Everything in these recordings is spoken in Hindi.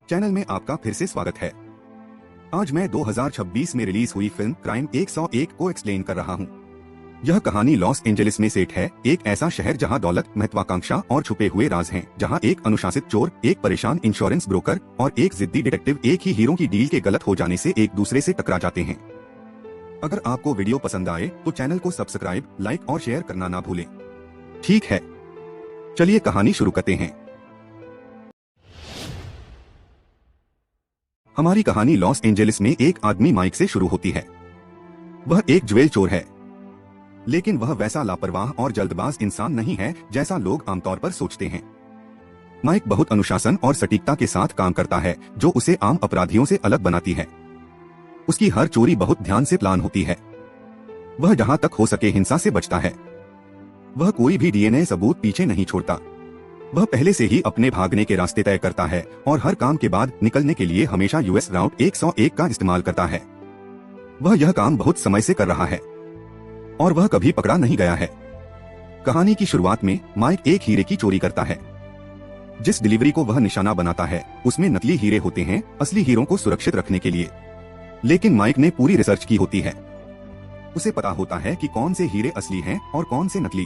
चैनल में आपका फिर से स्वागत है। आज मैं 2026 में रिलीज हुई फिल्म क्राइम 101 को एक्सप्लेन कर रहा हूँ। यह कहानी लॉस एंजलिस में सेट है, एक ऐसा शहर जहाँ दौलत, महत्वाकांक्षा और छुपे हुए राज हैं, जहाँ एक अनुशासित चोर, एक परेशान इंश्योरेंस ब्रोकर और एक जिद्दी डिटेक्टिव एक ही हीरो की डील के गलत हो जाने से एक दूसरे से टकरा जाते हैं। अगर आपको वीडियो पसंद आए तो चैनल को सब्सक्राइब, लाइक और शेयर करना ना भूलें। ठीक है, चलिए कहानी शुरू करते हैं। हमारी कहानी लॉस एंजलिस में एक आदमी माइक से शुरू होती है। वह एक ज्वेल चोर है, लेकिन वह वैसा लापरवाह और जल्दबाज इंसान नहीं है जैसा लोग आमतौर पर सोचते हैं। माइक बहुत अनुशासन और सटीकता के साथ काम करता है, जो उसे आम अपराधियों से अलग बनाती है। उसकी हर चोरी बहुत ध्यान से प्लान होती है। वह जहां तक हो सके हिंसा से बचता है। वह कोई भी डीएनए सबूत पीछे नहीं छोड़ता। वह पहले से ही अपने भागने के रास्ते तय करता है और हर काम के बाद निकलने के लिए हमेशा यूएस राउट 101 का इस्तेमाल करता है। वह यह काम बहुत समय से कर रहा है और वह कभी पकड़ा नहीं गया है। कहानी की शुरुआत में माइक एक हीरे की चोरी करता है। जिस डिलीवरी को वह निशाना बनाता है उसमें नकली हीरे होते हैं, असली हीरों को सुरक्षित रखने के लिए। लेकिन माइक ने पूरी रिसर्च की होती है। उसे पता होता है कि कौन से हीरे असली हैं और कौन से नकली।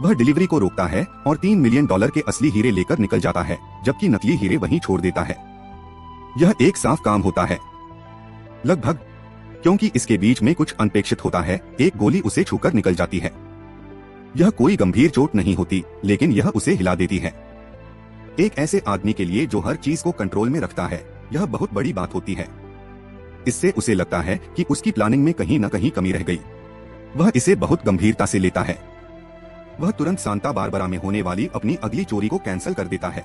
वह डिलीवरी को रोकता है और $3 मिलियन के असली हीरे लेकर निकल जाता है, जबकि नकली हीरे वहीं छोड़ देता है। यह एक साफ काम होता है, लगभग, क्योंकि इसके बीच में कुछ अनपेक्षित होता है। एक गोली उसे छूकर निकल जाती है। यह कोई गंभीर चोट नहीं होती, लेकिन यह उसे हिला देती है। एक ऐसे आदमी के लिए जो हर चीज को कंट्रोल में रखता है, यह बहुत बड़ी बात होती है। इससे उसे लगता है कि उसकी प्लानिंग में कहीं न कहीं कमी रह गई। वह इसे बहुत गंभीरता से लेता है। वह तुरंत सांता बारबरा में होने वाली अपनी अगली चोरी को कैंसिल कर देता है।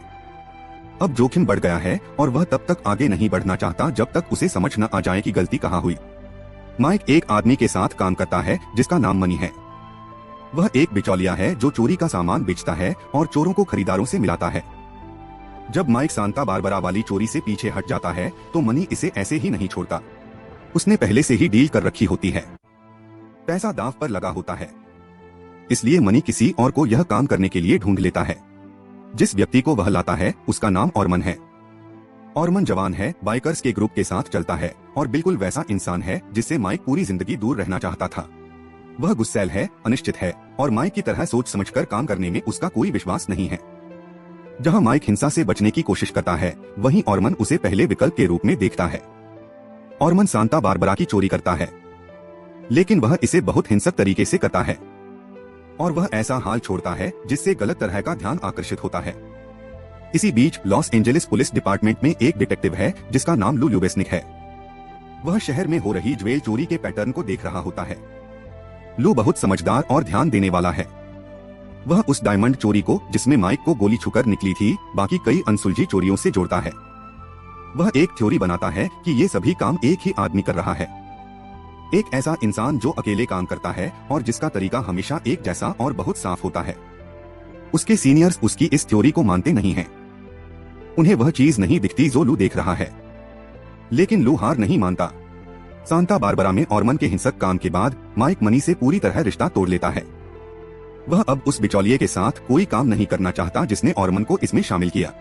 अब जोखिम बढ़ गया है और वह तब तक आगे नहीं बढ़ना चाहता जब तक उसे समझ न आ जाए कि गलती कहाँ हुई। माइक एक आदमी के साथ काम करता है जिसका नाम मनी है। वह एक बिचौलिया है जो चोरी का सामान बेचता है और चोरों को खरीदारों से मिलाता है। जब माइक सांता बारबरा वाली चोरी से पीछे हट जाता है तो मनी इसे ऐसे ही नहीं छोड़ता। उसने पहले से ही डील कर रखी होती है। पैसा दांव पर लगा होता है, इसलिए मनी किसी और को यह काम करने के लिए ढूंढ लेता है। जिस व्यक्ति को वह लाता है उसका नाम ऑर्मन है। ऑर्मन जवान है, बाइकर्स के ग्रुप के साथ चलता है और बिल्कुल वैसा इंसान है जिससे माइक पूरी जिंदगी दूर रहना चाहता था। वह गुस्सैल है, अनिश्चित है और माइक की तरह सोच समझकर काम करने में उसका कोई विश्वास नहीं है। जहां माइक हिंसा से बचने की कोशिश करता है, वहीं ऑर्मन उसे पहले विकल्प के रूप में देखता है। ऑर्मन सांता बारबरा की चोरी करता है, लेकिन वह इसे बहुत हिंसक तरीके से करता है और वह ऐसा हाल छोड़ता है जिससे गलत तरह का ध्यान आकर्षित होता है। इसी बीच लॉस एंजलिस पुलिस डिपार्टमेंट में एक डिटेक्टिव है जिसका नाम लू ल्यूबेस्निक है। वह शहर में हो रही ज्वेल चोरी के पैटर्न को देख रहा होता है। लू बहुत समझदार और ध्यान देने वाला है। वह उस डायमंड चोरी को, जिसमें माइक को गोली छूकर निकली थी, बाकी कई अनसुलझी चोरियों से जोड़ता है। वह एक थ्योरी बनाता है कि ये सभी काम एक ही आदमी कर रहा है। एक ऐसा इंसान जो अकेले काम करता है और जिसका तरीका हमेशा एक जैसा और बहुत साफ होता है। उसके सीनियर्स उसकी इस थ्योरी को मानते नहीं हैं। उन्हें वह चीज नहीं दिखती जो लू देख रहा है। लेकिन लू हार नहीं मानता। सांता बारबरा में ऑर्मन के हिंसक काम के बाद माइक मनी से पूरी तरह रिश्ता तोड़ लेता है। वह अब उस बिचौलिए के साथ कोई काम नहीं करना चाहता जिसने ऑर्मन को इसमें शामिल किया।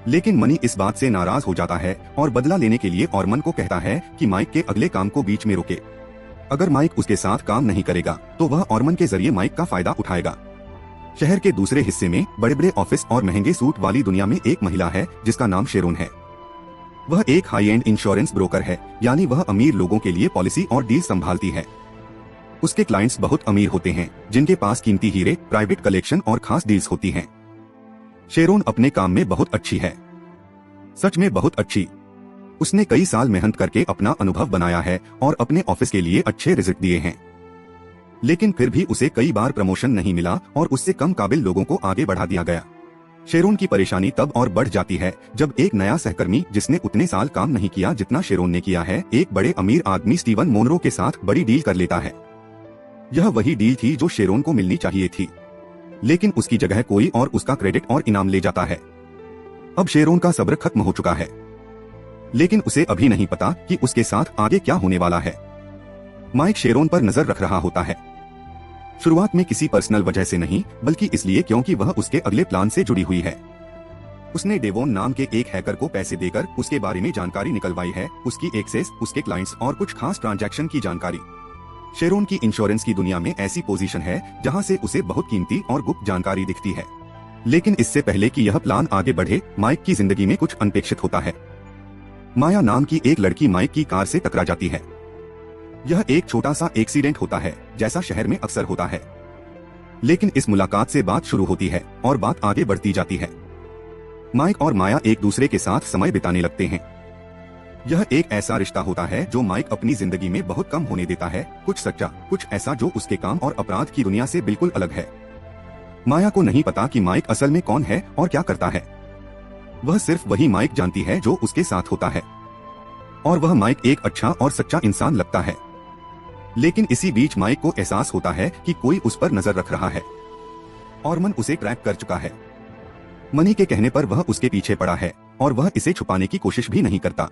लेकिन मनी इस बात से नाराज हो जाता है और बदला लेने के लिए ऑर्मन को कहता है कि माइक के अगले काम को बीच में रोके। अगर माइक उसके साथ काम नहीं करेगा तो वह ऑर्मन के जरिए माइक का फायदा उठाएगा। शहर के दूसरे हिस्से में बड़े बड़े ऑफिस और महंगे सूट वाली दुनिया में एक महिला है जिसका नाम शेरोन है। वह एक हाई एंड इंश्योरेंस ब्रोकर है, यानी वह अमीर लोगों के लिए पॉलिसी और डील संभालती है। उसके क्लाइंट्स बहुत अमीर होते हैं, जिनके पास कीमती हीरे, प्राइवेट कलेक्शन और खास डील्स होती हैं। शेरोन अपने काम में बहुत अच्छी है, सच में बहुत अच्छी। उसने कई साल मेहनत करके अपना अनुभव बनाया है और अपने ऑफिस के लिए अच्छे रिजल्ट दिए हैं। लेकिन फिर भी उसे कई बार प्रमोशन नहीं मिला और उससे कम काबिल लोगों को आगे बढ़ा दिया गया। शेरोन की परेशानी तब और बढ़ जाती है जब एक नया सहकर्मी, जिसने उतने साल काम नहीं किया जितना शेरोन ने किया है, एक बड़े अमीर आदमी स्टीवन मोनरो के साथ बड़ी डील कर लेता है। यह वही डील थी जो शेरोन को मिलनी चाहिए थी, लेकिन उसकी जगह कोई और उसका क्रेडिट और इनाम ले जाता है। अब शेरोन का सब्र खत्म हो चुका है, लेकिन उसे अभी नहीं पता कि उसके साथ आगे क्या होने वाला है। माइक शेरोन पर नजर रख रहा होता है, शुरुआत में किसी पर्सनल वजह से नहीं, बल्कि इसलिए क्योंकि वह उसके अगले प्लान से जुड़ी हुई है। उसने डेवोन नाम के एक हैकर को पैसे देकर उसके बारे में जानकारी निकलवाई है, उसकी एक्सेस, उसके क्लाइंट्स और कुछ खास ट्रांजैक्शन की जानकारी। शेरोन की इंश्योरेंस की दुनिया में ऐसी पोजीशन है जहां से उसे बहुत कीमती और गुप्त जानकारी दिखती है। लेकिन इससे पहले कि यह प्लान आगे बढ़े, माइक की जिंदगी में कुछ अनपेक्षित होता है। माया नाम की एक लड़की माइक की कार से टकरा जाती है। यह एक छोटा सा एक्सीडेंट होता है, जैसा शहर में अक्सर होता है। लेकिन इस मुलाकात से बात शुरू होती है और बात आगे बढ़ती जाती है। माइक और माया एक दूसरे के साथ समय बिताने लगते हैं। यह एक ऐसा रिश्ता होता है जो माइक अपनी जिंदगी में बहुत कम होने देता है, कुछ सच्चा, कुछ ऐसा जो उसके काम और अपराध की दुनिया से बिल्कुल अलग है। माया को नहीं पता कि माइक असल में कौन है और क्या करता है। वह सिर्फ वही माइक जानती है जो उसके साथ होता है, और वह माइक एक अच्छा और सच्चा इंसान लगता है। लेकिन इसी बीच माइक को एहसास होता है कि कोई उस पर नजर रख रहा है और मन उसे ट्रैक कर चुका है। मनी के कहने पर वह उसके पीछे पड़ा है और वह इसे छुपाने की कोशिश भी नहीं करता।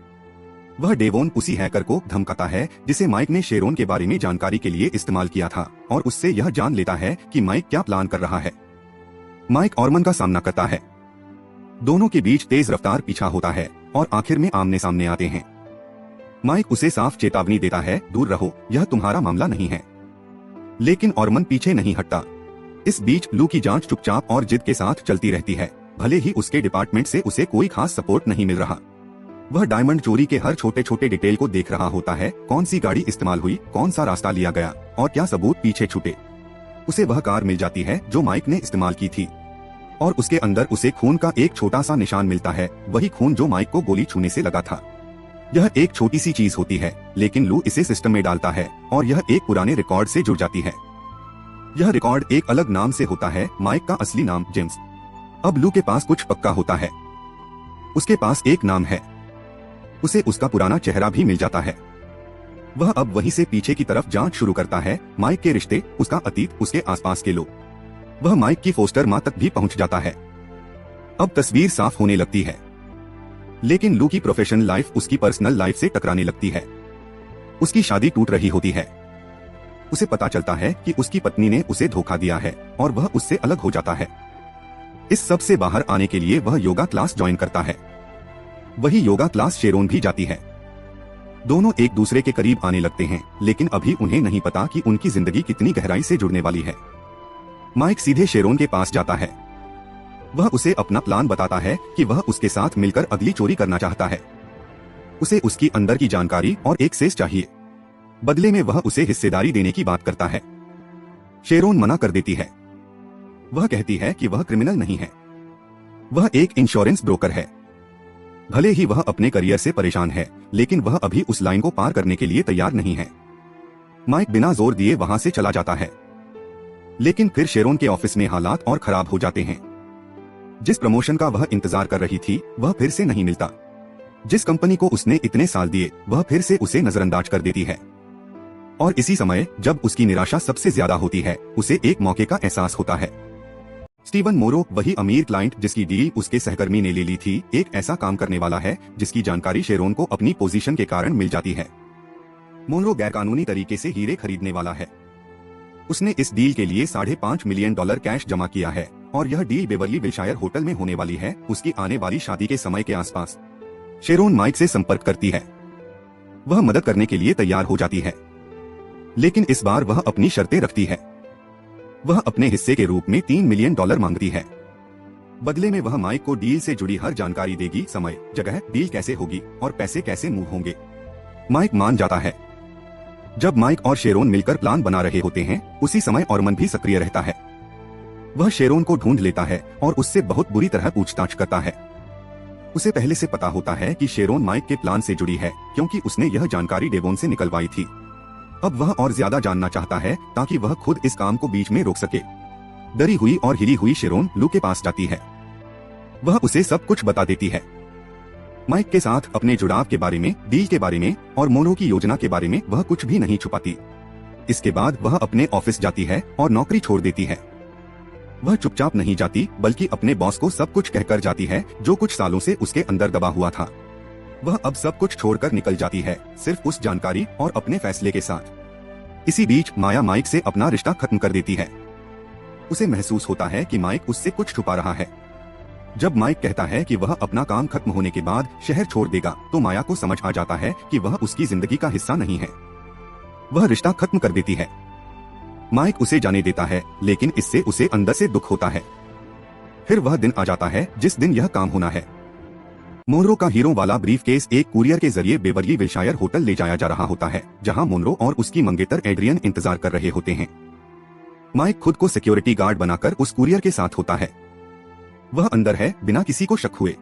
वह डेवोन उसी हैकर को धमकाता है जिसे माइक ने शेरोन के बारे में जानकारी के लिए इस्तेमाल किया था, और उससे यह जान लेता है कि माइक क्या प्लान कर रहा है। माइक ऑर्मन का सामना करता है। दोनों के बीच तेज रफ्तार पीछा होता है और आखिर में आमने सामने आते हैं। माइक उसे साफ चेतावनी देता है, दूर रहो, यह तुम्हारा मामला नहीं है। लेकिन ऑर्मन पीछे नहीं हटता। इस बीच लू की जांच चुपचाप और जिद के साथ चलती रहती है, भले ही उसके डिपार्टमेंट से उसे कोई खास सपोर्ट नहीं मिल रहा। वह डायमंड चोरी के हर छोटे छोटे डिटेल को देख रहा होता है, कौन सी गाड़ी इस्तेमाल हुई, कौन सा रास्ता लिया गया और क्या सबूत पीछे छूटे। उसे वह कार मिल जाती है जो माइक ने इस्तेमाल की थी, और उसके अंदर उसे खून का एक छोटा सा निशान मिलता है, वही खून जो माइक को गोली छूने से लगा था। यह एक छोटी सी चीज होती है, लेकिन लू इसे सिस्टम में डालता है और यह एक पुराने रिकॉर्ड से जुड़ जाती है। यह रिकॉर्ड एक अलग नाम से होता है, माइक का असली नाम जेम्स। अब लू के पास कुछ पक्का होता है। उसके पास एक नाम है, उसे उसका पुराना चेहरा भी मिल जाता है। वह अब वहीं से पीछे की तरफ जांच शुरू करता है, माइक के रिश्ते, उसका अतीत, उसके आसपास के लोग। वह माइक की फोस्टर मां तक भी पहुंच जाता है। अब तस्वीर साफ होने लगती है, लेकिन लू की प्रोफेशनल लाइफ उसकी पर्सनल लाइफ से टकराने लगती है। उसकी शादी टूट रही होती है। उसे पता चलता है कि उसकी पत्नी ने उसे धोखा दिया है और वह उससे अलग हो जाता है। इस सब से बाहर आने के लिए वह योगा क्लास ज्वाइन करता है। वही योगा क्लास शेरोन भी जाती है। दोनों एक दूसरे के करीब आने लगते हैं, लेकिन अभी उन्हें नहीं पता कि उनकी जिंदगी कितनी गहराई से जुड़ने वाली है। माइक सीधे शेरोन के पास जाता है। वह उसे अपना प्लान बताता है कि वह उसके साथ मिलकर अगली चोरी करना चाहता है। उसे उसकी अंदर की जानकारी और एक्सेस चाहिए। बदले में वह उसे हिस्सेदारी देने की बात करता है। शेरोन मना कर देती है। वह कहती है कि वह क्रिमिनल नहीं है, वह एक इंश्योरेंस ब्रोकर है। भले ही वह अपने करियर से परेशान है, लेकिन वह अभी उस लाइन को पार करने के लिए तैयार नहीं है। माइक बिना जोर दिए वहां से चला जाता है। लेकिन फिर शेरोन के ऑफिस में हालात और खराब हो जाते हैं। जिस प्रमोशन का वह इंतजार कर रही थी, वह फिर से नहीं मिलता। जिस कंपनी को उसने इतने साल दिए, वह फिर से उसे नजरअंदाज कर देती है। और इसी समय जब उसकी निराशा सबसे ज्यादा होती है, उसे एक मौके का एहसास होता है। स्टीवन मोरो, वही अमीर क्लाइंट जिसकी डील उसके सहकर्मी ने ले ली थी, एक ऐसा काम करने वाला है जिसकी जानकारी शेरोन को अपनी पोजीशन के कारण मिल जाती है। मोरो गैरकानूनी तरीके से हीरे खरीदने वाला है। उसने इस डील के लिए $5.5 मिलियन कैश जमा किया है, और यह डील बेवर्ली विल्शायर होटल में होने वाली है, उसकी आने वाली शादी के समय के आसपास। शेरोन माइक से संपर्क करती है। वह मदद करने के लिए तैयार हो जाती है, लेकिन इस बार वह अपनी शर्तें रखती है। वह अपने हिस्से के रूप में $3 मिलियन मांगती है। बदले में वह माइक को डील से जुड़ी हर जानकारी देगी, समय, जगह, डील कैसे होगी और पैसे कैसे मूव होंगे। माइक मान जाता है। जब माइक और शेरोन मिलकर प्लान बना रहे होते हैं, उसी समय ऑर्मन भी सक्रिय रहता है। वह शेरोन को ढूंढ लेता है और उससे बहुत बुरी तरह पूछताछ करता है। उसे पहले से पता होता है कि शेरोन माइक के प्लान से जुड़ी है, क्योंकि उसने यह जानकारी डेवोन से निकलवाई थी। अब वह और ज्यादा जानना चाहता है ताकि वह खुद इस काम को बीच में रोक सके। डरी हुई और हिली हुई शेरोन लू के पास जाती है। वह उसे सब कुछ बता देती है, माइक के साथ अपने जुड़ाव के बारे में, डील के बारे में और मोनो की योजना के बारे में वह कुछ भी नहीं छुपाती। इसके बाद वह अपने ऑफिस जाती है और नौकरी छोड़ देती है। वह चुपचाप नहीं जाती, बल्कि अपने बॉस को सब कुछ कहकर जाती है जो कुछ सालों से उसके अंदर दबा हुआ था। वह अब सब कुछ छोड़कर निकल जाती है, सिर्फ उस जानकारी और अपने फैसले के साथ। इसी बीच माया माइक से अपना रिश्ता खत्म कर देती है। उसे महसूस होता है कि माइक उससे कुछ छुपा रहा है। जब माइक कहता है कि वह अपना काम खत्म होने के बाद शहर छोड़ देगा, तो माया को समझ आ जाता है कि वह उसकी जिंदगी का हिस्सा नहीं है। वह रिश्ता खत्म कर देती है। माइक उसे जाने देता है, लेकिन इससे उसे अंदर से दुख होता है। फिर वह दिन आ जाता है जिस दिन यह काम होना है। मोनरो का हीरो वाला ब्रीफकेस एक कुरियर के जरिए बेवर्ली विल्शायर होटल ले जाया जा रहा होता है, जहां मोनरो और उसकी मंगेतर एड्रियन इंतजार कर रहे होते हैं। माइक खुद को सिक्योरिटी गार्ड बनाकर उस कुरियर के साथ होता है। वह अंदर है बिना किसी को शक हुए।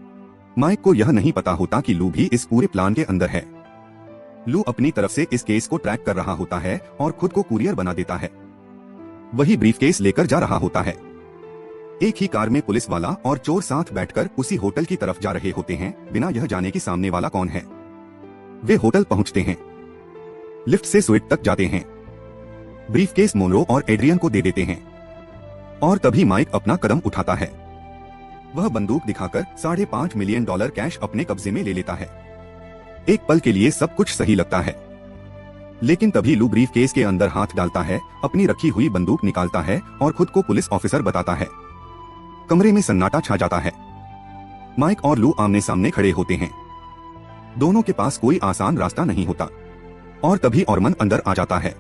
माइक को यह नहीं पता होता कि लू भी इस पूरे प्लान के अंदर है। लू अपनी तरफ से इस केस को ट्रैक कर रहा होता है और खुद को कुरियर बना देता है। वही ब्रीफकेस लेकर जा रहा होता है। एक ही कार में पुलिस वाला और चोर साथ बैठकर उसी होटल की तरफ जा रहे होते हैं, बिना यह जाने कि सामने वाला कौन है। वे होटल पहुंचते हैं, लिफ्ट से स्वीट तक जाते हैं, ब्रीफकेस मोनरो और एड्रियन को दे देते हैं, और तभी माइक अपना कदम उठाता है। वह बंदूक दिखाकर $5.5 मिलियन कैश अपने कब्जे में ले लेता है। एक पल के लिए सब कुछ सही लगता है, लेकिन तभी लू ब्रीफकेस के अंदर हाथ डालता है, अपनी रखी हुई बंदूक निकालता है और खुद को पुलिस ऑफिसर बताता है। कमरे में सन्नाटा छा जाता है। माइक और लू आमने सामने खड़े होते हैं। दोनों के पास कोई आसान रास्ता नहीं होता, और तभी ऑर्मन अंदर आ जाता है।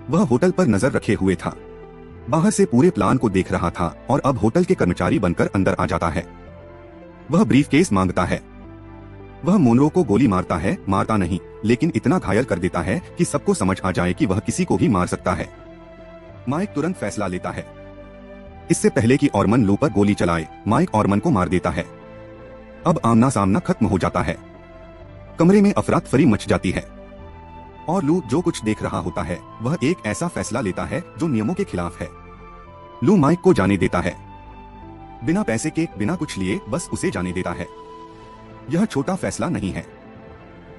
वह होटल पर नजर रखे हुए था, बाहर से पूरे प्लान को देख रहा था और अब होटल के कर्मचारी बनकर अंदर आ जाता है। वह ब्रीफकेस मांगता है। वह मोनरो को गोली मारता नहीं, लेकिन इतना घायल कर देता है कि सबको समझ आ जाए कि वह किसी को भी मार सकता है। माइक तुरंत फैसला लेता है। इससे पहले कि ऑर्मन लू पर गोली चलाए, माइक ऑर्मन को मार देता है। अब आमना सामना खत्म हो जाता है। कमरे में अफरा तफरी मच जाती है, और लू जो कुछ देख रहा होता है वह एक ऐसा फैसला लेता है जो नियमों के खिलाफ है। लू माइक को जाने देता है, बिना पैसे के, बिना कुछ लिए, बस उसे जाने देता है। यह छोटा फैसला नहीं है।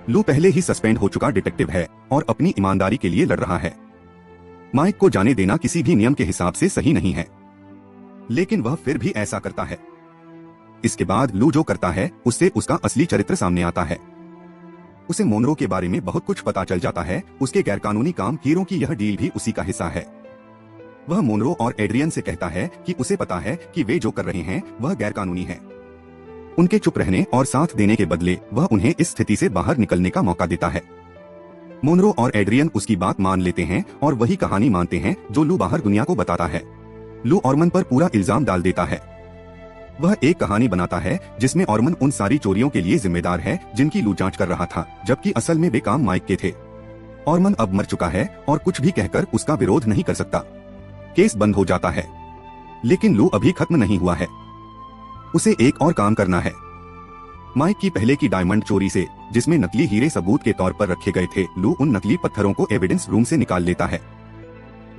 लू पहले ही सस्पेंड हो चुका डिटेक्टिव है और अपनी ईमानदारी के लिए लड़ रहा है। माइक को जाने देना किसी भी नियम के हिसाब से सही नहीं है, लेकिन वह फिर भी ऐसा करता है। इसके बाद लू जो करता है उससे उसका असली चरित्र सामने आता है। उसे मोनरो के बारे में बहुत कुछ पता चल जाता है। उसके गैरकानूनी काम हीरो की यह डील भी उसी का हिस्सा है। वह मोनरो और एड्रियन से कहता है कि उसे पता है कि वे जो कर रहे हैं वह गैरकानूनी है। उनके चुप रहने और साथ देने के बदले वह उन्हें इस स्थिति से बाहर निकलने का मौका देता है। मोनरो और एड्रियन उसकी बात मान लेते हैं और वही कहानी मानते हैं जो लू बाहर दुनिया को बताता है। लू ऑर्मन पर पूरा इल्जाम डाल देता है। वह एक कहानी बनाता है जिसमें ऑर्मन उन सारी चोरियों के लिए जिम्मेदार है जिनकी लू जांच कर रहा था, जबकि असल में वे काम माइक के थे। ऑर्मन अब मर चुका है और कुछ भी कहकर उसका विरोध नहीं कर सकता। केस बंद हो जाता है, लेकिन लू अभी खत्म नहीं हुआ है। उसे एक और काम करना है। माइक की पहले की डायमंड चोरी से, जिसमें नकली हीरे सबूत के तौर पर रखे गए थे, लू उन नकली पत्थरों को एविडेंस रूम से निकाल लेता है।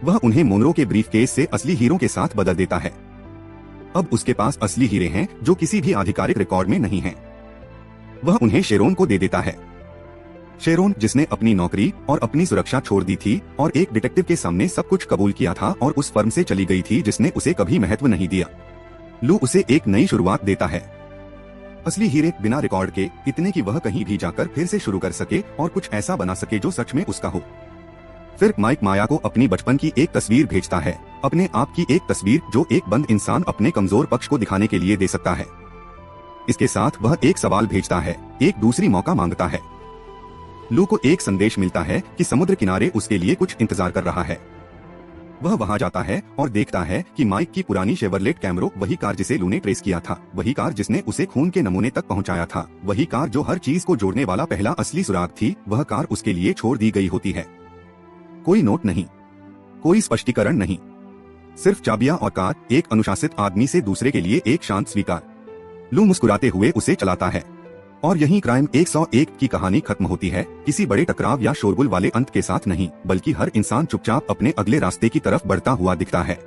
वह उन्हें मोनरो के ब्रीफकेस से असली हीरो के साथ बदल देता है। अब उसके पास असली हीरे हैं जो किसी भी आधिकारिक रिकॉर्ड में नहीं हैं। वह उन्हें शेरोन को दे देता है। शेरोन, जिसने अपनी नौकरी और अपनी सुरक्षा छोड़ दी थी और एक डिटेक्टिव के सामने सब कुछ कबूल किया था और उस फर्म से चली गई थी जिसने उसे कभी महत्व नहीं दिया। लू उसे एक नई शुरुआत देता है। असली हीरे बिना रिकॉर्ड के, इतने कि वह कहीं भी जाकर फिर से शुरू कर सके और कुछ ऐसा बना सके जो सच में उसका हो। फिर माइक माया को अपनी बचपन की एक तस्वीर भेजता है, अपने आप की एक तस्वीर जो एक बंद इंसान अपने कमजोर पक्ष को दिखाने के लिए दे सकता है। इसके साथ वह एक सवाल भेजता है, एक दूसरी मौका मांगता है। लू को एक संदेश मिलता है कि समुद्र किनारे उसके लिए कुछ इंतजार कर रहा है। वह वहां जाता है और देखता है कि माइक की पुरानी शेवरलेट कैमरो, वही कार जिसे लू ने ट्रेस किया था, वही कार जिसने उसे खून के नमूने तक पहुंचाया था, वही कार जो हर चीज को जोड़ने वाला पहला असली सुराग थी, वह कार उसके लिए छोड़ दी गई होती है। कोई नोट नहीं, कोई स्पष्टीकरण नहीं, सिर्फ चाबियां और कार, एक अनुशासित आदमी से दूसरे के लिए एक शांत स्वीकार। लू मुस्कुराते हुए उसे चलाता है और यहीं क्राइम 101 की कहानी खत्म होती है। किसी बड़े टकराव या शोरगुल वाले अंत के साथ नहीं, बल्कि हर इंसान चुपचाप अपने अगले रास्ते की तरफ बढ़ता हुआ दिखता है।